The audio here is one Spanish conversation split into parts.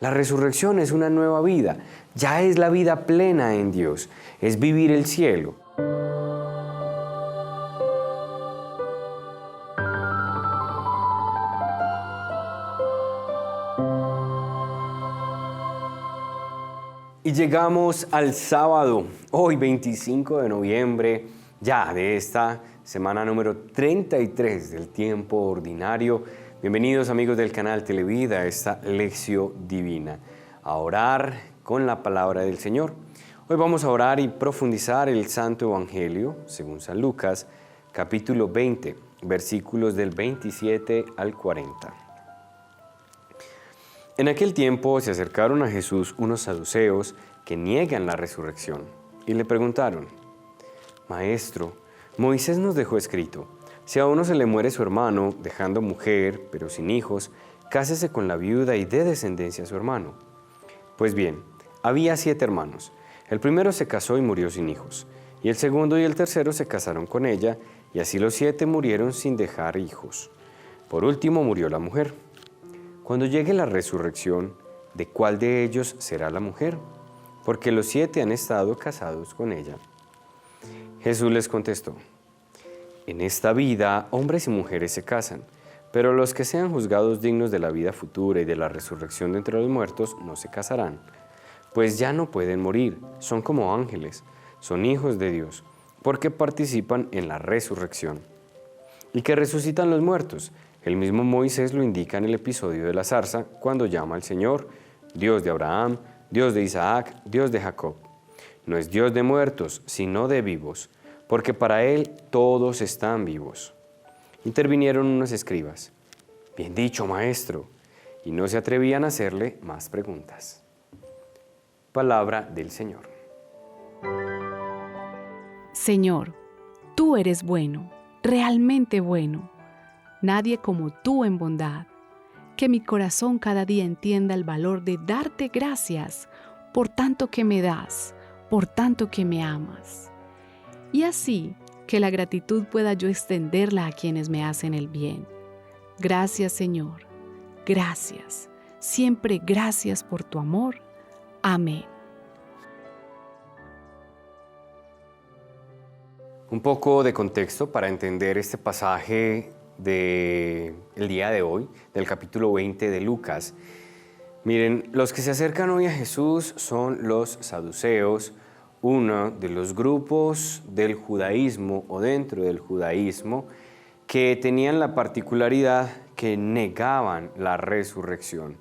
La resurrección es una nueva vida, ya es la vida plena en Dios, es vivir el cielo. Y llegamos al sábado, hoy 25 de noviembre, ya de esta semana número 33 del tiempo ordinario. Bienvenidos amigos del canal Televida a esta Lección Divina, a orar con la palabra del Señor. Hoy vamos a orar y profundizar el Santo Evangelio, según San Lucas, capítulo 20, versículos del 27 al 40. En aquel tiempo se acercaron a Jesús unos saduceos que niegan la resurrección y le preguntaron: Maestro, Moisés nos dejó escrito, si a uno se le muere su hermano, dejando mujer, pero sin hijos, cásese con la viuda y dé descendencia a su hermano. Pues bien, había 7 hermanos. El primero se casó y murió sin hijos, y el segundo y el tercero se casaron con ella, y así los 7 murieron sin dejar hijos. Por último murió la mujer. Cuando llegue la resurrección, ¿de cuál de ellos será la mujer? Porque los 7 han estado casados con ella. Jesús les contestó: En esta vida hombres y mujeres se casan, pero los que sean juzgados dignos de la vida futura y de la resurrección de entre los muertos no se casarán, pues ya no pueden morir, son como ángeles, son hijos de Dios, porque participan en la resurrección. ¿Y que resucitan los muertos? El mismo Moisés lo indica en el episodio de la zarza, cuando llama al Señor Dios de Abraham, Dios de Isaac, Dios de Jacob. No es Dios de muertos, sino de vivos, porque para Él todos están vivos. Intervinieron unos escribas: Bien dicho, maestro, y no se atrevían a hacerle más preguntas. Palabra del Señor. Señor, tú eres bueno, realmente bueno. Nadie como tú en bondad. Que mi corazón cada día entienda el valor de darte gracias por tanto que me das, por tanto que me amas. Y así que la gratitud pueda yo extenderla a quienes me hacen el bien. Gracias, Señor. Gracias. Siempre gracias por tu amor. Amén. Un poco de contexto para entender este pasaje del día de hoy, del capítulo 20 de Lucas. Miren, los que se acercan hoy a Jesús son los saduceos, uno de los grupos del judaísmo o dentro del judaísmo que tenían la particularidad que negaban la resurrección.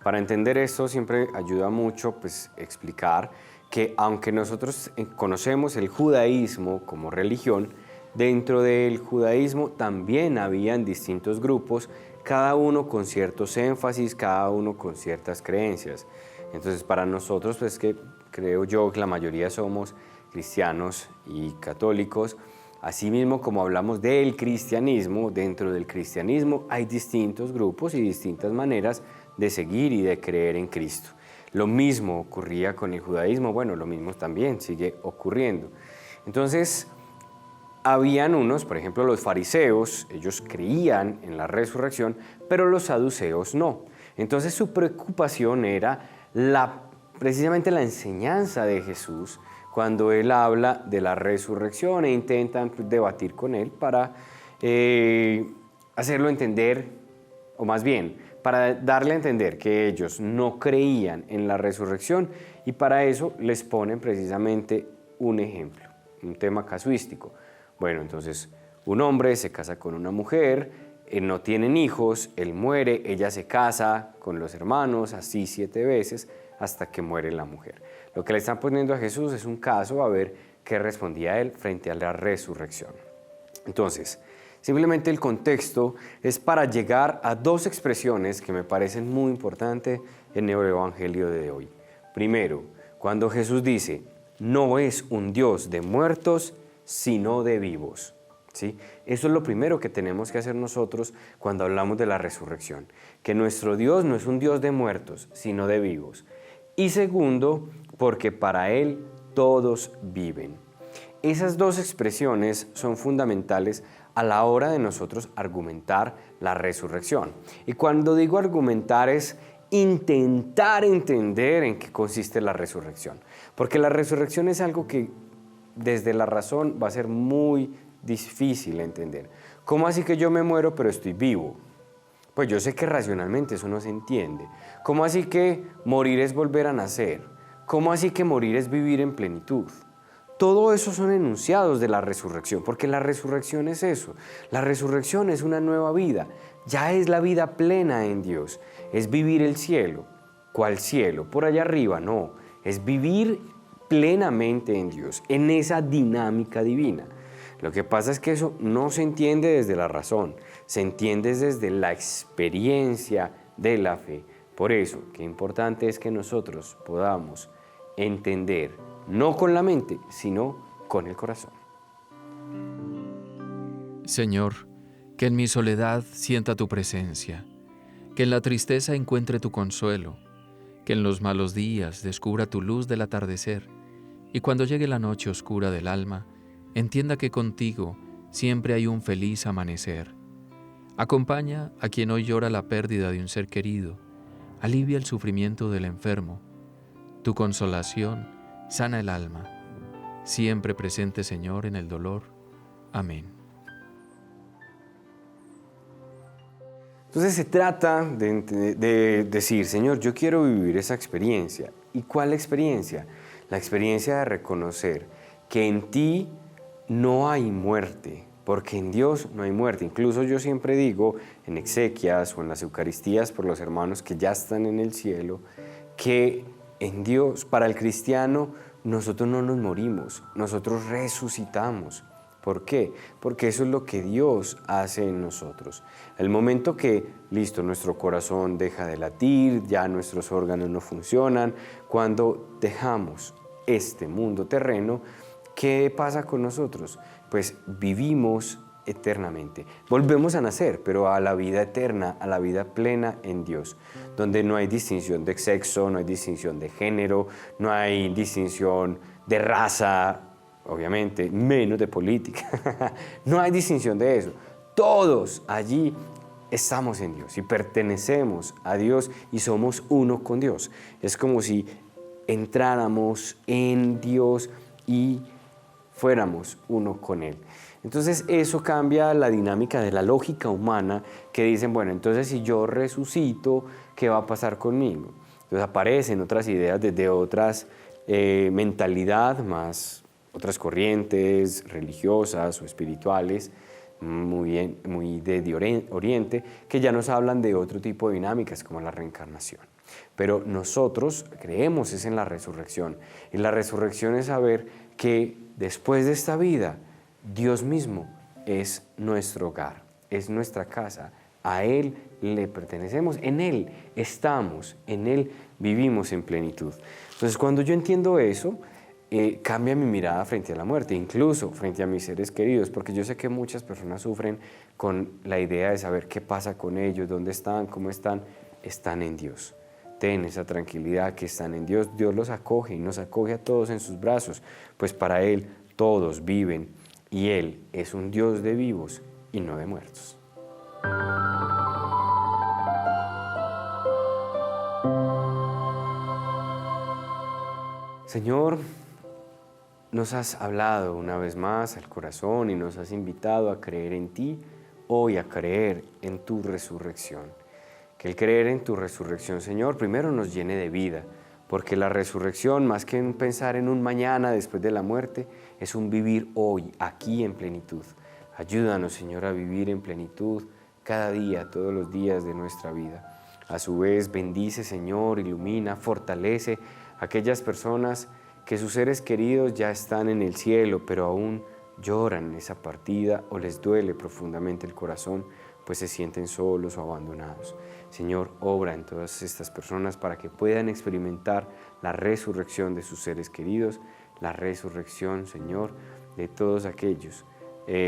Para entender esto siempre ayuda mucho explicar que aunque nosotros conocemos el judaísmo como religión, dentro del judaísmo también habían distintos grupos, cada uno con ciertos énfasis, cada uno con ciertas creencias. Entonces para nosotros, que creo yo que la mayoría somos cristianos y católicos, asimismo como hablamos del cristianismo, dentro del cristianismo hay distintos grupos y distintas maneras de seguir y de creer en Cristo. Lo mismo ocurría con el judaísmo, lo mismo también sigue ocurriendo. Entonces, habían unos, por ejemplo, los fariseos, ellos creían en la resurrección, pero los saduceos no. Entonces, su preocupación era precisamente la enseñanza de Jesús cuando Él habla de la resurrección e intentan debatir con Él para hacerlo entender, o más bien, para darle a entender que ellos no creían en la resurrección, y para eso les ponen precisamente un ejemplo, un tema casuístico. Entonces, un hombre se casa con una mujer, no tienen hijos, él muere, ella se casa con los hermanos, así 7 veces, hasta que muere la mujer. Lo que le están poniendo a Jesús es un caso a ver qué respondía él frente a la resurrección. Entonces, simplemente el contexto es para llegar a 2 expresiones que me parecen muy importantes en el Evangelio de hoy. Primero, cuando Jesús dice, no es un Dios de muertos, sino de vivos. ¿Sí? Eso es lo primero que tenemos que hacer nosotros cuando hablamos de la resurrección, que nuestro Dios no es un Dios de muertos, sino de vivos. Y segundo, porque para Él todos viven. Esas 2 expresiones son fundamentales a la hora de nosotros argumentar la resurrección. Y cuando digo argumentar es intentar entender en qué consiste la resurrección. Porque la resurrección es algo que desde la razón va a ser muy difícil entender. ¿Cómo así que yo me muero pero estoy vivo? Pues yo sé que racionalmente eso no se entiende. ¿Cómo así que morir es volver a nacer? ¿Cómo así que morir es vivir en plenitud? Todo eso son enunciados de la resurrección, porque la resurrección es eso. La resurrección es una nueva vida. Ya es la vida plena en Dios. Es vivir el cielo. ¿Cuál cielo? Por allá arriba, no. Es vivir plenamente en Dios, en esa dinámica divina. Lo que pasa es que eso no se entiende desde la razón, se entiende desde la experiencia de la fe. Por eso, qué importante es que nosotros podamos entender, no con la mente, sino con el corazón. Señor, que en mi soledad sienta tu presencia, que en la tristeza encuentre tu consuelo, que en los malos días descubra tu luz del atardecer, y cuando llegue la noche oscura del alma, entienda que contigo siempre hay un feliz amanecer. Acompaña a quien hoy llora la pérdida de un ser querido, alivia el sufrimiento del enfermo. Tu consolación sana el alma, siempre presente, Señor, en el dolor. Amén. Entonces se trata de decir, Señor, yo quiero vivir esa experiencia. ¿Y cuál experiencia? La experiencia de reconocer que en ti no hay muerte, porque en Dios no hay muerte. Incluso yo siempre digo en exequias o en las Eucaristías por los hermanos que ya están en el cielo, que en Dios, para el cristiano, nosotros no nos morimos, nosotros resucitamos. ¿Por qué? Porque eso es lo que Dios hace en nosotros. El momento que, listo, nuestro corazón deja de latir, ya nuestros órganos no funcionan, cuando dejamos este mundo terreno, ¿qué pasa con nosotros? Pues vivimos eternamente. Volvemos a nacer, pero a la vida eterna, a la vida plena en Dios, donde no hay distinción de sexo, no hay distinción de género, no hay distinción de raza, obviamente, menos de política. No hay distinción de eso. Todos allí estamos en Dios y pertenecemos a Dios y somos uno con Dios. Es como si entráramos en Dios y fuéramos uno con Él. Entonces eso cambia la dinámica de la lógica humana que dicen, bueno, entonces si yo resucito, ¿qué va a pasar conmigo? Entonces aparecen otras ideas desde otras mentalidad más, otras corrientes religiosas o espirituales, muy de Oriente, que ya nos hablan de otro tipo de dinámicas como la reencarnación. Pero nosotros creemos es en la resurrección. Y la resurrección es saber que después de esta vida, Dios mismo es nuestro hogar, es nuestra casa. A Él le pertenecemos, en Él estamos, en Él vivimos en plenitud. Entonces, cuando yo entiendo eso, cambia mi mirada frente a la muerte, incluso frente a mis seres queridos, porque yo sé que muchas personas sufren con la idea de saber qué pasa con ellos, dónde están, cómo están en Dios. Ten esa tranquilidad que están en Dios. Dios los acoge y nos acoge a todos en sus brazos, pues para Él todos viven y Él es un Dios de vivos y no de muertos. Señor, nos has hablado una vez más al corazón y nos has invitado a creer en ti, hoy a creer en tu resurrección. Que el creer en tu resurrección, Señor, primero nos llene de vida, porque la resurrección, más que pensar en un mañana después de la muerte, es un vivir hoy, aquí en plenitud. Ayúdanos, Señor, a vivir en plenitud cada día, todos los días de nuestra vida. A su vez, bendice, Señor, ilumina, fortalece a aquellas personas que sus seres queridos ya están en el cielo, pero aún lloran esa partida o les duele profundamente el corazón, pues se sienten solos o abandonados. Señor, obra en todas estas personas para que puedan experimentar la resurrección de sus seres queridos, la resurrección, Señor, de todos aquellos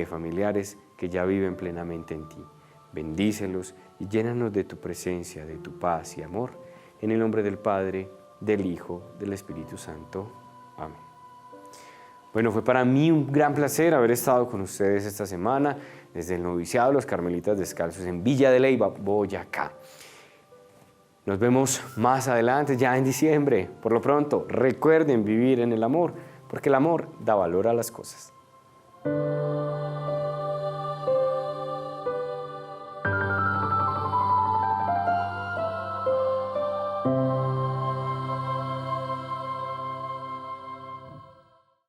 familiares que ya viven plenamente en ti. Bendícelos y llénanos de tu presencia, de tu paz y amor. En el nombre del Padre, del Hijo, del Espíritu Santo. Amén. Bueno, fue para mí un gran placer haber estado con ustedes esta semana desde el noviciado de los Carmelitas Descalzos en Villa de Leyva, Boyacá. Nos vemos más adelante, ya en diciembre. Por lo pronto, recuerden vivir en el amor, porque el amor da valor a las cosas.